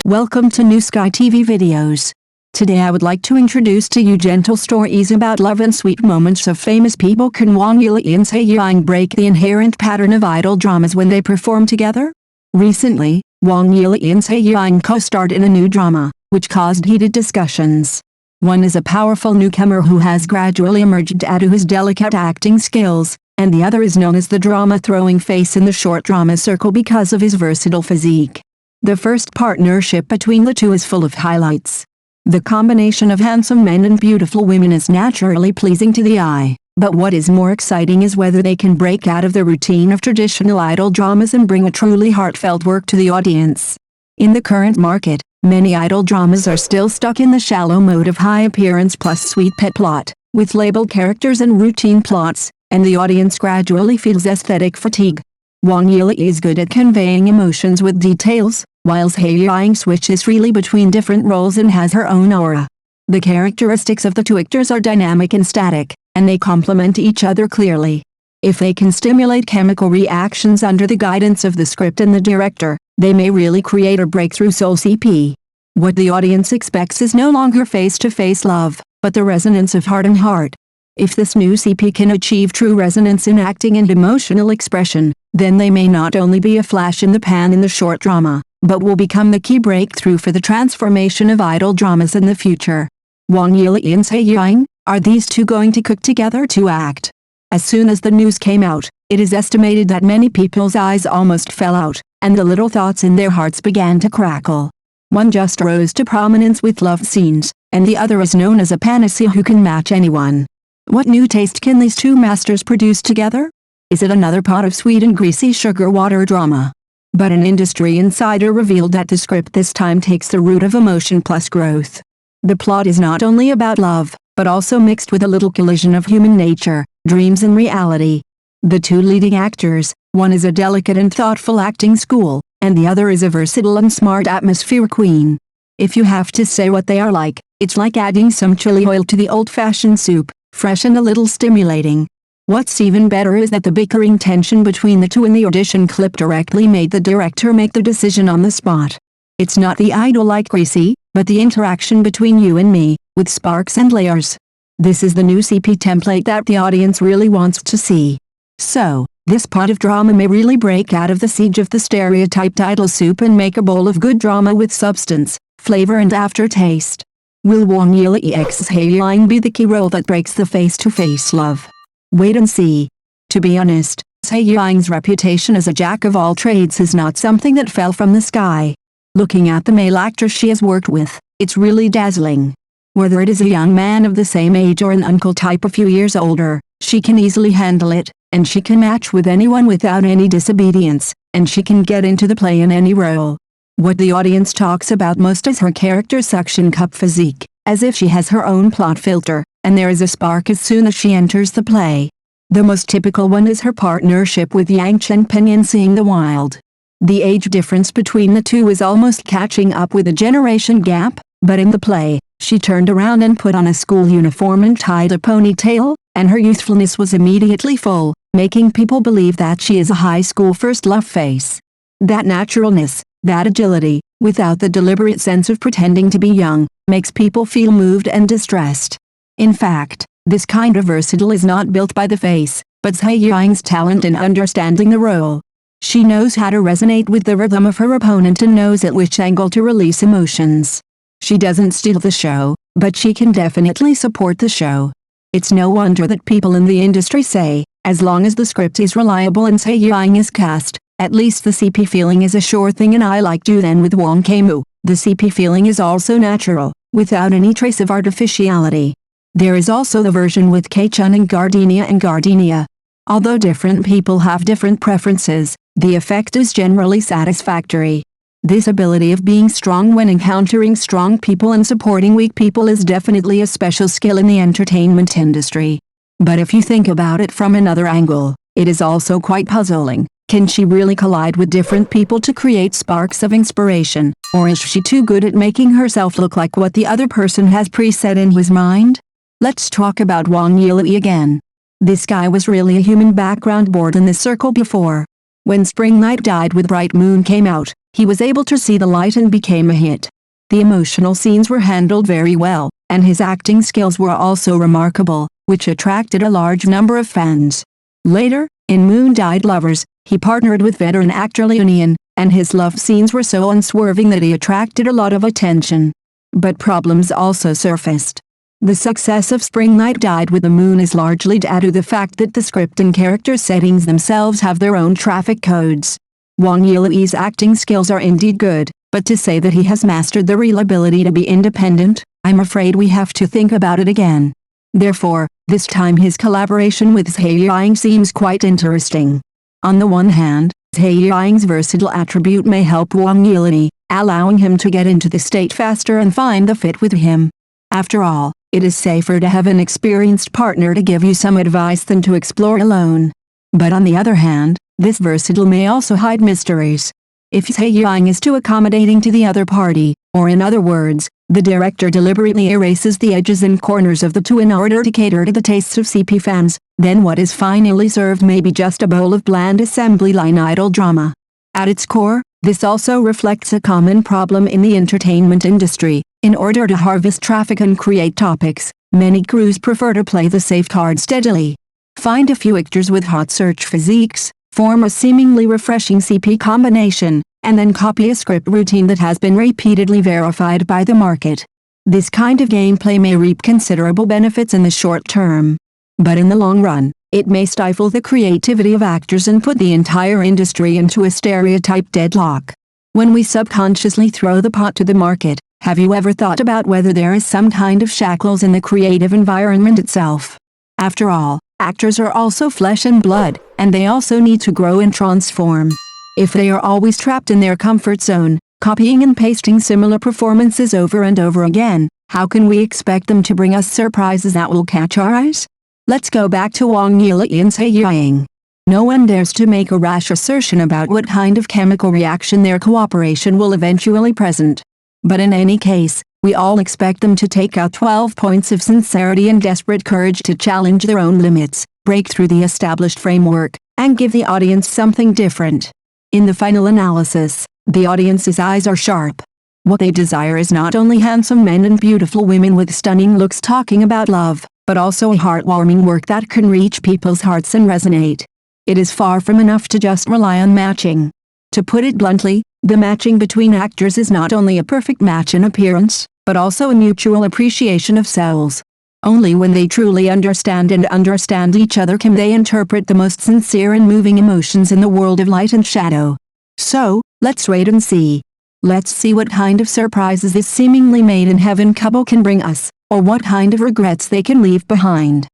Welcome to New Sky TV videos. Today I would like to introduce to you gentle stories about love and sweet moments of famous people. Can Wang, Yilei and Yiying break the inherent pattern of idol dramas when they perform together? Recently, Wang, Yilei and Yiying co-starred in a new drama, which caused heated discussions. One is a powerful newcomer who has gradually emerged out of his delicate acting skills, and the other is known as the drama-throwing face in the short drama circle because of his versatile physique. The first partnership between the two is full of highlights. The combination of handsome men and beautiful women is naturally pleasing to the eye, but what is more exciting is whether they can break out of the routine of traditional idol dramas and bring a truly heartfelt work to the audience. In the current market, many idol dramas are still stuck in the shallow mode of high appearance plus sweet pet plot, with labeled characters and routine plots, and the audience gradually feels aesthetic fatigue. Wang Yilei is good at conveying emotions with details, while Yiying switches freely between different roles and has her own aura. The characteristics of the two actors are dynamic and static, and they complement each other clearly. If they can stimulate chemical reactions under the guidance of the script and the director, they may really create a breakthrough soul CP. What the audience expects is no longer face-to-face love, but the resonance of heart and heart. If this new CP can achieve true resonance in acting and emotional expression, then they may not only be a flash in the pan in the short drama, but will become the key breakthrough for the transformation of idol dramas in the future. Wang Yilei and Yiying, are these two going to cook together to act? As soon as the news came out, it is estimated that many people's eyes almost fell out, and the little thoughts in their hearts began to crackle. One just rose to prominence with love scenes, and the other is known as a panacea who can match anyone. What new taste can these two masters produce together? Is it another pot of sweet and greasy sugar water drama? But an industry insider revealed that the script this time takes the route of emotion plus growth. The plot is not only about love, but also mixed with a little collision of human nature, dreams and reality. The two leading actors, one is a delicate and thoughtful acting school, and the other is a versatile and smart atmosphere queen. If you have to say what they are like, it's like adding some chili oil to the old-fashioned soup, fresh and a little stimulating. What's even better is that the bickering tension between the two in the audition clip directly made the director make the decision on the spot. It's not the idol-like greasy, but the interaction between you and me, with sparks and layers. This is the new CP template that the audience really wants to see. So, this pot of drama may really break out of the siege of the stereotyped idol soup and make a bowl of good drama with substance, flavor and aftertaste. Will Wang Yilei x Yiying be the key role that breaks the face-to-face love? Wait and see. To be honest, Yiying's reputation as a jack of all trades is not something that fell from the sky. Looking at the male actors she has worked with, it's really dazzling. Whether it is a young man of the same age or an uncle type a few years older, she can easily handle it, and she can match with anyone without any disobedience, and she can get into the play in any role. What the audience talks about most is her character's suction cup physique, as if she has her own plot filter, and there is a spark as soon as she enters the play. The most typical one is her partnership with Yang Chenping in Seeing the Wild. The age difference between the two is almost catching up with a generation gap, but in the play, she turned around and put on a school uniform and tied a ponytail, and her youthfulness was immediately full, making people believe that she is a high school first love face. That naturalness, that agility, without the deliberate sense of pretending to be young, makes people feel moved and distressed. In fact, this kind of versatile is not built by the face, but Yiying's talent in understanding the role. She knows how to resonate with the rhythm of her opponent and knows at which angle to release emotions. She doesn't steal the show, but she can definitely support the show. It's no wonder that people in the industry say, as long as the script is reliable and Yiying is cast, at least the CP feeling is a sure thing. And I like to then with Wang Kemu, the CP feeling is also natural, without any trace of artificiality. There is also the version with K-Chun and Gardenia. Although different people have different preferences, the effect is generally satisfactory. This ability of being strong when encountering strong people and supporting weak people is definitely a special skill in the entertainment industry. But if you think about it from another angle, it is also quite puzzling. Can she really collide with different people to create sparks of inspiration, or is she too good at making herself look like what the other person has preset in his mind? Let's talk about Wang Yilei again. This guy was really a human background board in the circle before. When Spring Night Died with Bright Moon came out, he was able to see the light and became a hit. The emotional scenes were handled very well, and his acting skills were also remarkable, which attracted a large number of fans. Later, in Moon Died Lovers, he partnered with veteran actor Yilei, and his love scenes were so unswerving that he attracted a lot of attention. But problems also surfaced. The success of Spring Night Died with the Moon is largely due to the fact that the script and character settings themselves have their own traffic codes. Wang Yilei's acting skills are indeed good, but to say that he has mastered the real ability to be independent, I'm afraid we have to think about it again. Therefore, this time his collaboration with Zhai Yiying seems quite interesting. On the one hand, Zhai Yiying's versatile attribute may help Wang Yilei, allowing him to get into the state faster and find the fit with him. After all, it is safer to have an experienced partner to give you some advice than to explore alone. But on the other hand, this versatile may also hide mysteries. If Zhai Yiying is too accommodating to the other party, or in other words, the director deliberately erases the edges and corners of the two in order to cater to the tastes of CP fans, then what is finally served may be just a bowl of bland assembly line idol drama. At its core, this also reflects a common problem in the entertainment industry. In order to harvest traffic and create topics, many crews prefer to play the safe card steadily. Find a few actors with hot search physiques, form a seemingly refreshing CP combination, and then copy a script routine that has been repeatedly verified by the market. This kind of gameplay may reap considerable benefits in the short term. But in the long run, it may stifle the creativity of actors and put the entire industry into a stereotype deadlock. When we subconsciously throw the pot to the market, have you ever thought about whether there is some kind of shackles in the creative environment itself? After all, actors are also flesh and blood, and they also need to grow and transform. If they are always trapped in their comfort zone, copying and pasting similar performances over and over again, how can we expect them to bring us surprises that will catch our eyes? Let's go back to Wang Yilei and Zhai Yiying. No one dares to make a rash assertion about what kind of chemical reaction their cooperation will eventually present. But in any case, we all expect them to take out 12 points of sincerity and desperate courage to challenge their own limits, break through the established framework, and give the audience something different. In the final analysis, the audience's eyes are sharp. What they desire is not only handsome men and beautiful women with stunning looks talking about love, but also a heartwarming work that can reach people's hearts and resonate. It is far from enough to just rely on matching. To put it bluntly, the matching between actors is not only a perfect match in appearance, but also a mutual appreciation of souls. Only when they truly understand each other can they interpret the most sincere and moving emotions in the world of light and shadow. So, let's wait and see. Let's see what kind of surprises this seemingly made-in-heaven couple can bring us, or what kind of regrets they can leave behind.